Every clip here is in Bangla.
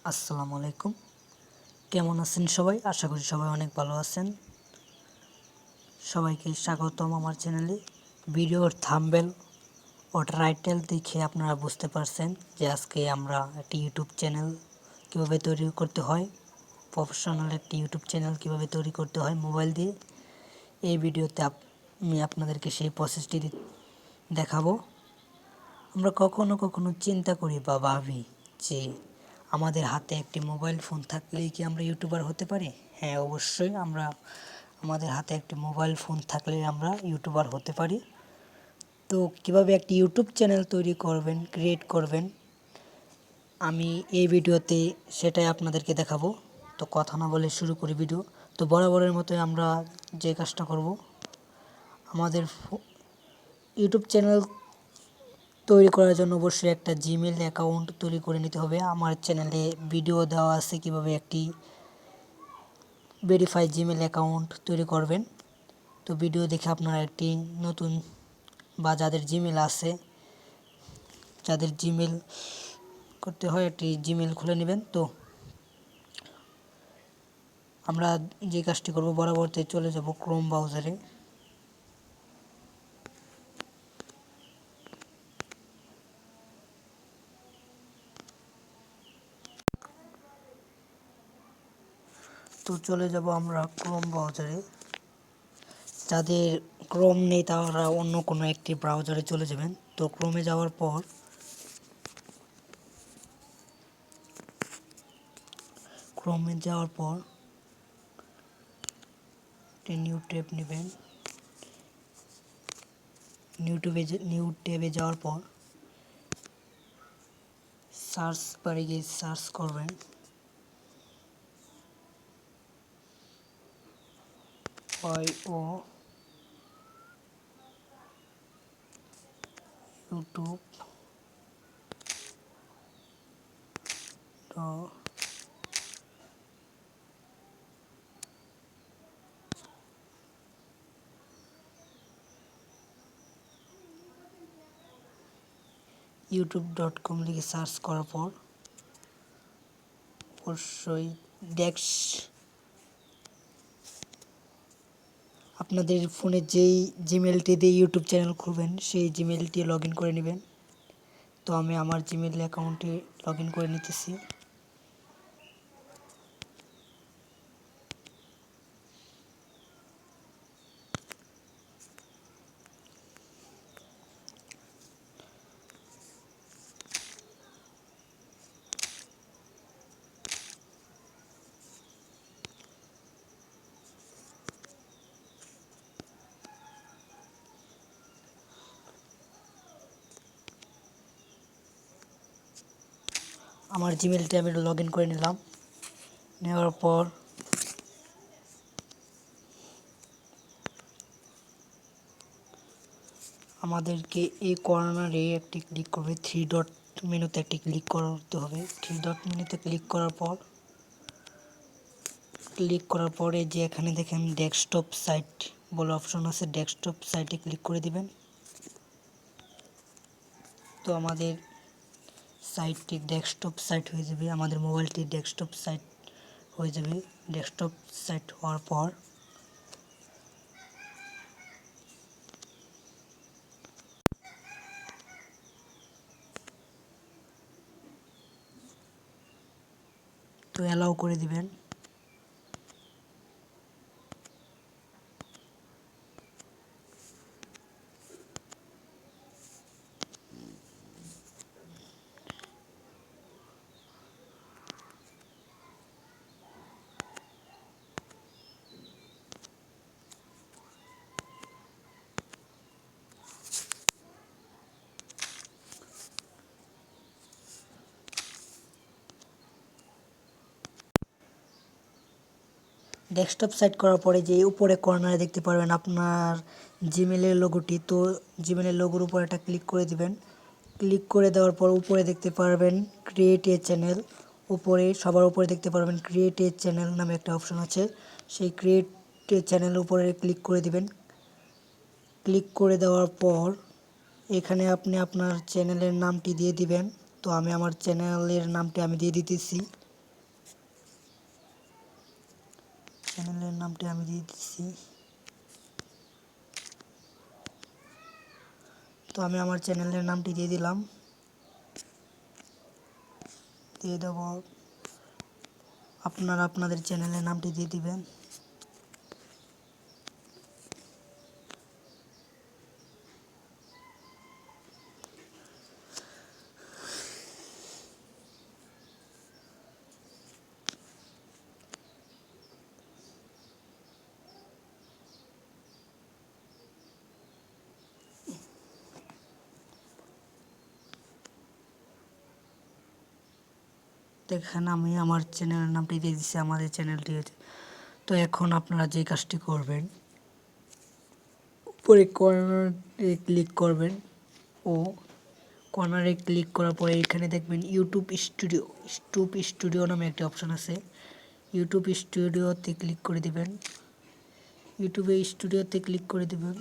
আসসালামু আলাইকুম। কেমন আছেন সবাই? আশা করি সবাই অনেক ভালো আছেন। সবাইকে স্বাগতম আমার চ্যানেলে। ভিডিওর থাম্বনেল ও টাইটেল দেখে আপনারা বুঝতে পারছেন যে আজকে আমরা একটি ইউটিউব চ্যানেল কীভাবে তৈরি করতে হয়, প্রফেশনাল একটি ইউটিউব চ্যানেল কীভাবে তৈরি করতে হয় মোবাইল দিয়ে। এই ভিডিওতে আমি আপনাদেরকে সেই প্রসেসটি দেখাবো। আমরা কখনো কখনো চিন্তা করি বা ভাবি যে আমাদের হাতে একটি মোবাইল ফোন থাকলেই কি আমরা ইউটিউবার হতে পারি? হ্যাঁ, অবশ্যই আমাদের হাতে একটি মোবাইল ফোন থাকলে আমরা ইউটিউবার হতে পারি। তো কিভাবে একটি ইউটিউব চ্যানেল তৈরি করবেন, ক্রিয়েট করবেন, আমি এই ভিডিওতে সেটাই আপনাদেরকে দেখাবো। তো কথা না বলে শুরু করি ভিডিও। তো বরাবরের মতোই আমরা যে কাজটা করব, আমাদের ইউটিউব চ্যানেল তৈরি করার জন্য অবশ্যই একটা জিমেল অ্যাকাউন্ট তৈরি করে নিতে হবে। আমার চ্যানেলে ভিডিও দেওয়া আছে কিভাবে একটি ভেরিফাই জিমেল অ্যাকাউন্ট তৈরি করবেন। তো ভিডিও দেখে আপনারা একটি নতুন বা যাদের জিমেল আছে, যাদের জিমেল করতে হয়, একটি জিমেল খুলে নেবেন। তো আমরা যে কাজটি করব, বরাবরতে চলে যাব ক্রোম ব্রাউজারে। তো চলে যাব আমরা ক্রোম ব্রাউজারে। যাদের ক্রোম নেই তারা অন্য কোনো একটি ব্রাউজারে চলে যাবেন। তো ক্রোমে যাওয়ার পর নিউ ট্যাব নেবেন। নিউ ট্যাবে যাওয়ার পর সার্চ বারে গিয়ে সার্চ করবেন ও ইউটিউব youtube.com লিখে সার্চ করার পর অবশ্যই আপনাদের ফোনে যেই জিমেলটি দিয়ে ইউটিউব চ্যানেল খুলবেন সেই জিমেলটি লগ ইন করে নেবেন। তো আমি আমার জিমেল অ্যাকাউন্টে লগ ইন করে নিতেছি। আমার জিমেলটি আমি লগ ইন করে নিলাম। নেওয়ার পর আমাদেরকে এই কর্নারে একটি ক্লিক করবে, থ্রি ডট মেনুতে একটি ক্লিক করতে হবে। থ্রি ডট মেনুতে ক্লিক করার পরে যে এখানে দেখেন ডেস্কটপ সাইট বলে অপশন আছে, ডেস্কটপ সাইটে ক্লিক করে দিবেন। তো আমাদের সাইটটি ডেস্কটপ সাইট হয়ে যাবে, আমাদের মোবাইলটি ডেস্কটপ সাইট হয়ে যাবে। ডেস্কটপ সাইট হওয়ার পর তো অ্যালাউ করে দিবেন। ডেস্কটপ সাইট করার পরে যে উপরে কর্নারে দেখতে পারবেন আপনার জিমেলের লোগোটি। তো জিমেলের লোগোর উপর একটা ক্লিক করে দিবেন। ক্লিক করে দেওয়ার পর উপরে দেখতে পারবেন ক্রিয়েট এ চ্যানেল। সবার উপরে দেখতে পারবেন ক্রিয়েট এ চ্যানেল নামে একটা অপশন আছে। সেই ক্রিয়েট এ চ্যানেলের উপরে ক্লিক করে দিবেন। ক্লিক করে দেওয়ার পর এখানে আপনি আপনার চ্যানেলের নামটি দিয়ে দিবেন। তো আমি আমার চ্যানেলের নামটি দিয়ে দিতেছি। চ্যানেলের নামটি আমি দিয়ে দিচ্ছি। তো আমি আমার চ্যানেলের নামটি দিয়ে দিলাম, দিয়ে দেব। আপনারা আপনাদের চ্যানেলের নামটি দিয়ে দিবেন। দেখেন আমি আমার চ্যানেলের নামটি দিয়ে দিচ্ছি, আমাদের চ্যানেলটি হচ্ছে। তো এখন আপনারা যে কাজটি করবেন, উপরে কর্নারে ক্লিক করবেন ও কর্নারে ক্লিক করার পরে এখানে দেখবেন ইউটিউব স্টুডিও নামে একটি অপশন আছে। ইউটিউব স্টুডিওতে ক্লিক করে দিবেন। ইউটিউবে স্টুডিওতে ক্লিক করে দিবেন।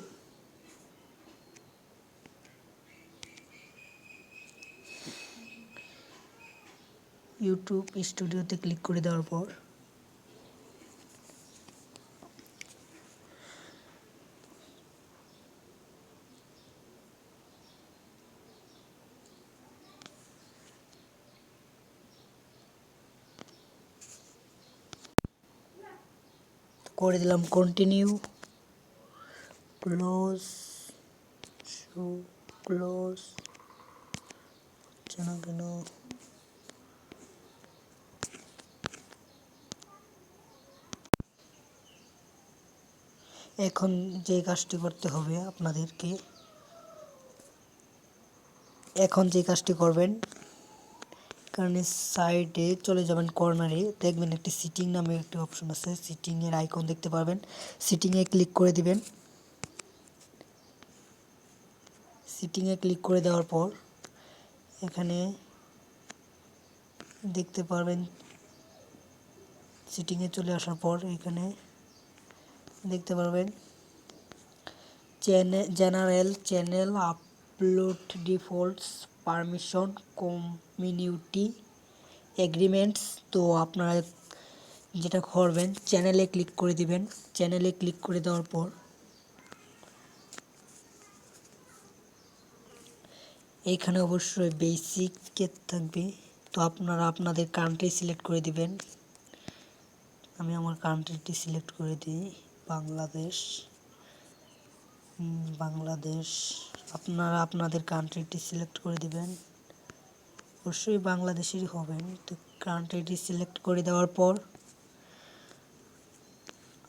ইউটিউব স্টুডিওতে ক্লিক করে দেওয়ার পর করে দিলাম কন্টিনিউ, ক্লোজ, শো, ক্লোজ কেন কেন। এখন যে কাজটি করতে হবে আপনাদেরকে, এখন যে কাজটি করবেন, কারণ সাইডে চলে যাবেন, কর্নারে দেখবেন একটি সিটিং নামে একটি অপশন আছে, সিটিংয়ের আইকন দেখতে পাবেন। সিটিংয়ে ক্লিক করে দিবেন। সিটিংয়ে ক্লিক করে দেওয়ার পর এখানে দেখতে পারবেন, সিটিংয়ে চলে আসার পর এখানে দেখতে পারবেন general channel upload defaults permission community agreements. তো আপনারা যেটা করবেন, চ্যানেলে ক্লিক করে দিবেন। চ্যানেলে ক্লিক করে দেওয়ার পর এইখানে অবশ্যই বেসিকে থাকবে। তো আপনারা আপনাদের কান্ট্রি সিলেক্ট করে দিবেন। আমি আমার কান্ট্রিটি সিলেক্ট করে দিই, বাংলাদেশ। বাংলাদেশ। আপনারা আপনাদের কান্ট্রিটি সিলেক্ট করে দিবেন, অবশ্যই বাংলাদেশেরই হবেন। তো কান্ট্রিটি সিলেক্ট করে দেওয়ার পর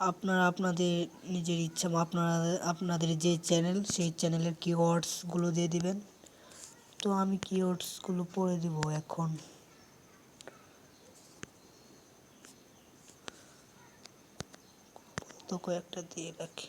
আপনারা আপনাদের নিজের ইচ্ছা আপনাদের যে চ্যানেল, সেই চ্যানেলের কিওয়ার্ডসগুলো দিয়ে দিবেন। তো আমি কিওয়ার্ডসগুলো পড়ে দিব এখন। তো কয়েকটা দিয়ে রাখি।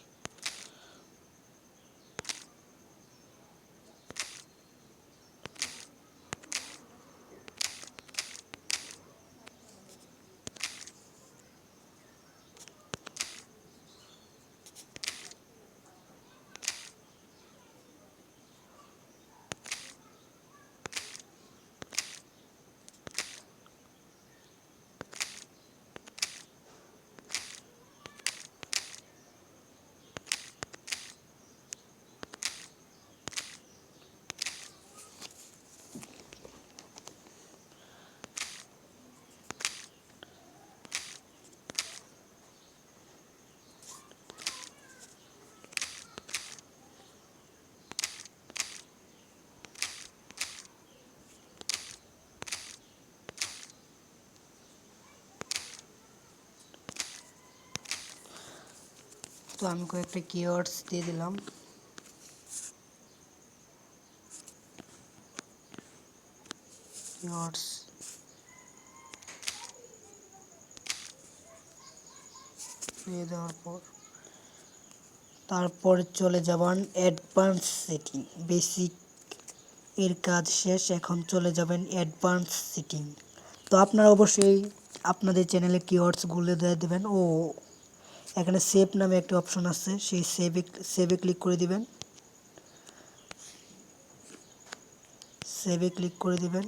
তো আমি কয়েকটা কিওয়ার্ডস দিয়ে দিলাম। কিওয়ার্ডস দিয়ে দেওয়ার পর তারপরে চলে যাবেন অ্যাডভান্স সেটিং। বেসিক এর কাজ শেষ, এখন চলে যাবেন অ্যাডভান্স সেটিং। তো আপনারা অবশ্যই আপনাদের চ্যানেলে কিওয়ার্ডসগুলো দিয়ে দেবেন ও এখানে সেভ নামে একটা অপশন আছে, সেই সেভে ক্লিক করে দিবেন। সেভে ক্লিক করে দিবেন,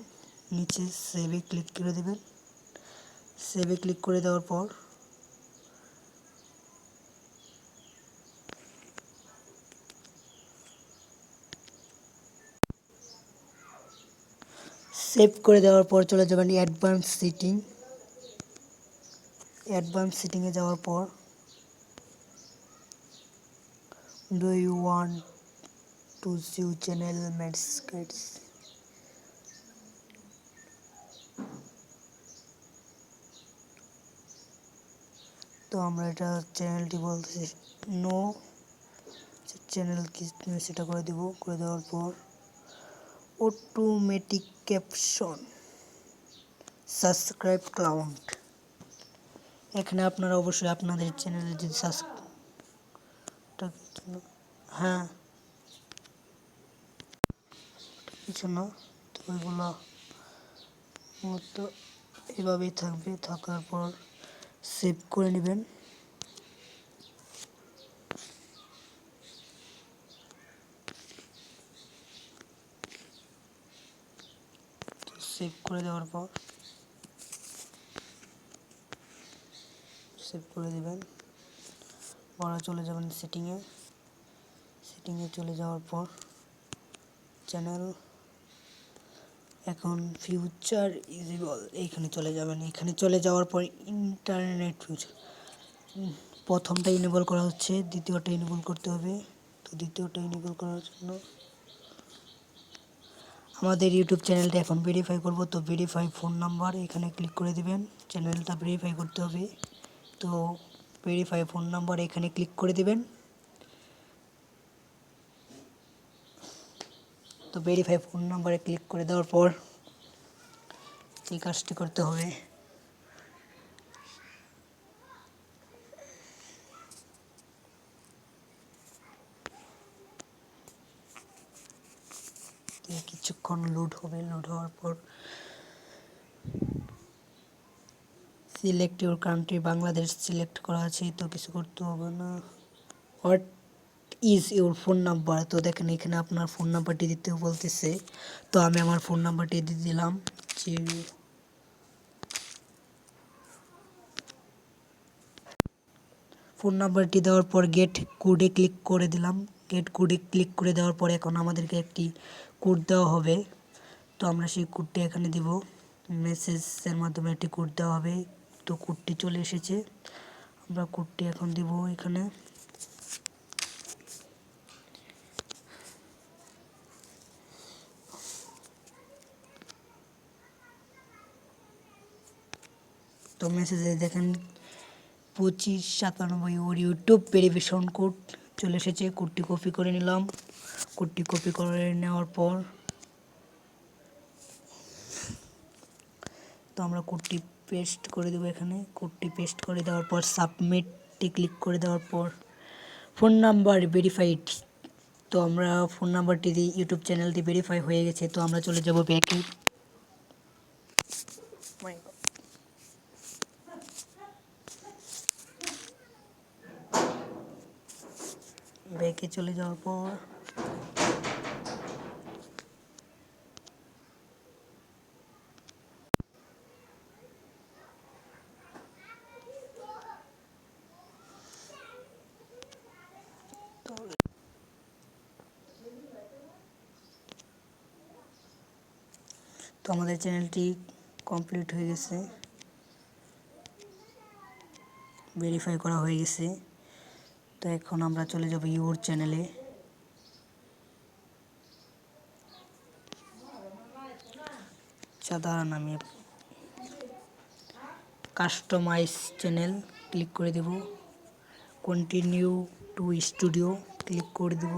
নিচে সেভে ক্লিক করে দিবেন। সেভে ক্লিক করে দেওয়ার পর সেভ করে দেওয়ার পর চলে যাবেন অ্যাডভান্স সেটিংয়ে যাওয়ার পর do you want to see channel mats. তো আমরা এটা চ্যানেলটি বলতেছি নো, চ্যানেল কি সেটা করে দেব। করে দেওয়ার পর অটোমেটিক ক্যাপশন সাবস্ক্রাইব কাউন্ট, এখানে আপনারা অবশ্যই আপনাদের চ্যানেলে যদি হ্যাঁ কিছু না, তো ওইগুলো মতো এভাবেই থাকবে। থাকার পর সেভ করে নেবেন। সেভ করে দেওয়ার পর সেভ করে দেবেন। পরে চলে যাবেন সেটিংয়ে চলে যাওয়ার পর চ্যানেল, এখন ফিউচার ইজেবল এইখানে চলে যাবেন। এখানে চলে যাওয়ার পর ইন্টারনেট ফিউচার প্রথমটা ইনেবল করা হচ্ছে, দ্বিতীয়টা ইনেবল করতে হবে। তো দ্বিতীয়টা ইনেবল করার জন্য আমাদের ইউটিউব চ্যানেলটা এখন ভেরিফাই করব। তো ভেরিফাই ফোন নাম্বার এখানে ক্লিক করে দিবেন, চ্যানেলটা ভেরিফাই করতে হবে। তো ভেরিফাই ফোন নাম্বার এখানে ক্লিক করে দিবেন। তো ভেরিফাই ফোন নাম্বারে ক্লিক করে দেওয়ার পর এই কাজটি করতে হবে। কিছুক্ষণ লোড হবে। লোড হওয়ার পর select your country, Bangladesh select করা আছে, তো কিছু করতে হবে না। What is your phone number, তো দেখেন এখানে আপনার ফোন নাম্বারটি দিতে বলতেছে। তো আমি আমার ফোন নাম্বারটি দিয়ে দিলাম। ফোন নাম্বারটি দেওয়ার পর গেট কোডে ক্লিক করে দিলাম। গেট কোডে ক্লিক করে দেওয়ার পর এখন আমাদেরকে একটি কোড দেওয়া হবে। তো আমরা সেই কোডটি এখানে দিব, মেসেজের মাধ্যমে একটি কোড দেওয়া হবে। তো কোডটি চলে এসেছে, আমরা কোডটি এখন দিব এখানে। তো মেসেজে দেখেন 2597 ওর ইউটিউব ভেরিফিকেশন কোড চলে এসেছে। কোডটি কপি করে নিলাম। কোডটি কপি করে নেওয়ার পর তো আমরা কোডটি পেস্ট করে দেবো এখানে। কোডটি পেস্ট করে দেওয়ার পর সাবমিটে ক্লিক করে দেওয়ার পর ফোন নাম্বার ভেরিফাইড। তো আমরা ফোন নাম্বারটি দিয়ে ইউটিউব চ্যানেলটি ভেরিফাই হয়ে গেছে। তো আমরা চলে যাব ব্যাকে। ব্যাকে চলে যাওয়ার পর তো আমাদের চ্যানেলটি কমপ্লিট হয়ে গেছে, ভেরিফাই করা হয়ে গেছে। তো এখন আমরা চলে যাব ইউর চ্যানেলে। সাধারণ আমি কাস্টমাইজ চ্যানেল ক্লিক করে দেব। কন্টিনিউ টু স্টুডিও ক্লিক করে দেব।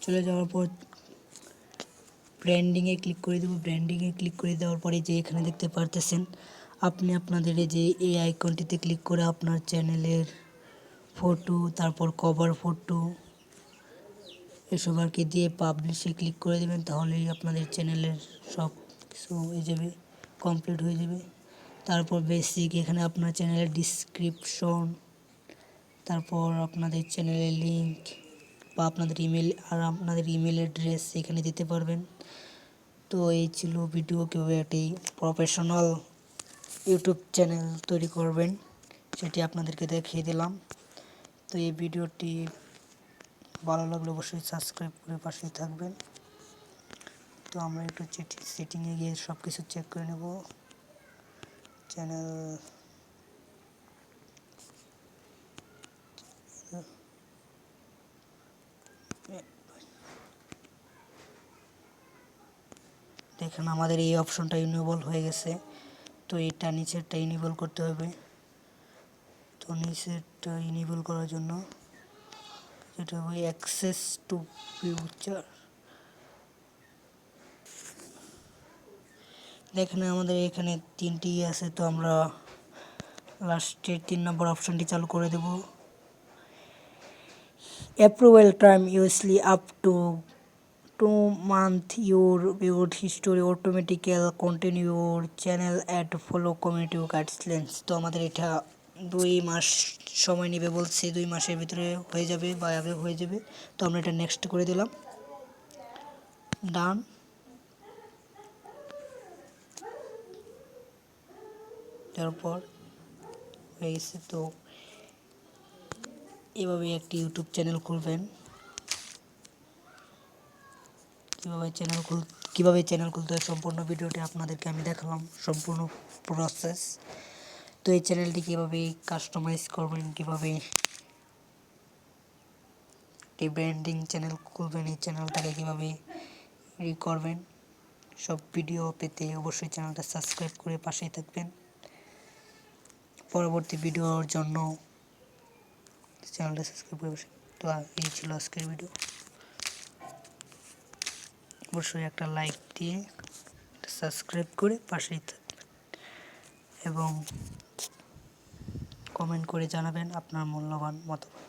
চলে যাওয়ার পর ব্র্যান্ডিংয়ে ক্লিক করে দেবো। ব্র্যান্ডিংয়ে ক্লিক করে দেওয়ার পরে যে এখানে দেখতে পারতেছেন আপনি আপনাদের যে এই আইকনটিতে ক্লিক করে আপনার চ্যানেলের ফটো, তারপর কভার ফটো এসব আর কি দিয়ে পাবলিশে ক্লিক করে দেবেন। তাহলেই আপনাদের চ্যানেলের সব কিছু হয়ে যাবে, কমপ্লিট হয়ে যাবে। তারপর বেসিক এখানে আপনার চ্যানেলের ডিসক্রিপশন, তারপর আপনাদের চ্যানেলের লিঙ্ক বা আপনাদের ইমেল আর আপনাদের ইমেল অ্যাড্রেস এখানে দিতে পারবেন। তো এই ছিল ভিডিও কীভাবে একটি প্রফেশনাল ইউটিউব চ্যানেল তৈরি করবেন সেটি আপনাদেরকে দেখিয়ে দিলাম। তো এই ভিডিওটি ভালো লাগলে অবশ্যই সাবস্ক্রাইব করে পাশেই থাকবেন। তো আমরা একটু সেটিংয়ে গিয়ে সব কিছু চেক করে নেব। চ্যানেল দেখেন আমাদের এই অপশনটা ইনেবল হয়ে গেছে। তো এটা নিচেরটা ইনেবল করতে হবে। তো নিচেরটা ইনেবল করার জন্য যেটা হবে অ্যাক্সেস টু ফিউচার। দেখেন আমাদের এখানে 3টি আছে, তো আমরা লাস্টের 3 নম্বর অপশনটি চালু করে দেব। Approval time usually up to 2 month your viewed history automatically continue your channel at follow community guidelines। তো আমাদের এটা 2 মাস সময় নেবে বলছে, 2 মাসের ভিতরে হয়ে যাবে বা আগে হয়ে যাবে। তো আমরা এটা নেক্সট করে দিলাম, ডান। তারপর হয়ে গেছে। তো এভাবে একটি ইউটিউব চ্যানেল খুলবেন। কীভাবে চ্যানেল খুলতে হয় সম্পূর্ণ ভিডিওটি আপনাদেরকে আমি দেখালাম, সম্পূর্ণ প্রসেস। তো এই চ্যানেলটি কীভাবে কাস্টমাইজ করবেন, কীভাবে একটি ব্র্যান্ডিং চ্যানেল খুলবেন, এই চ্যানেলটাকে কীভাবে করবেন, সব ভিডিও পেতে অবশ্যই চ্যানেলটা সাবস্ক্রাইব করে পাশেই থাকবেন। পরবর্তী ভিডিওর জন্য চ্যানেলটা সাবস্ক্রাইব করে বসে। তো এই ছিল আজকের ভিডিও। অবশ্যই একটা লাইক দিয়ে সাবস্ক্রাইব করে পাশেই থাকবেন এবং কমেন্ট করে জানাবেন আপনার মূল্যবান মতামত।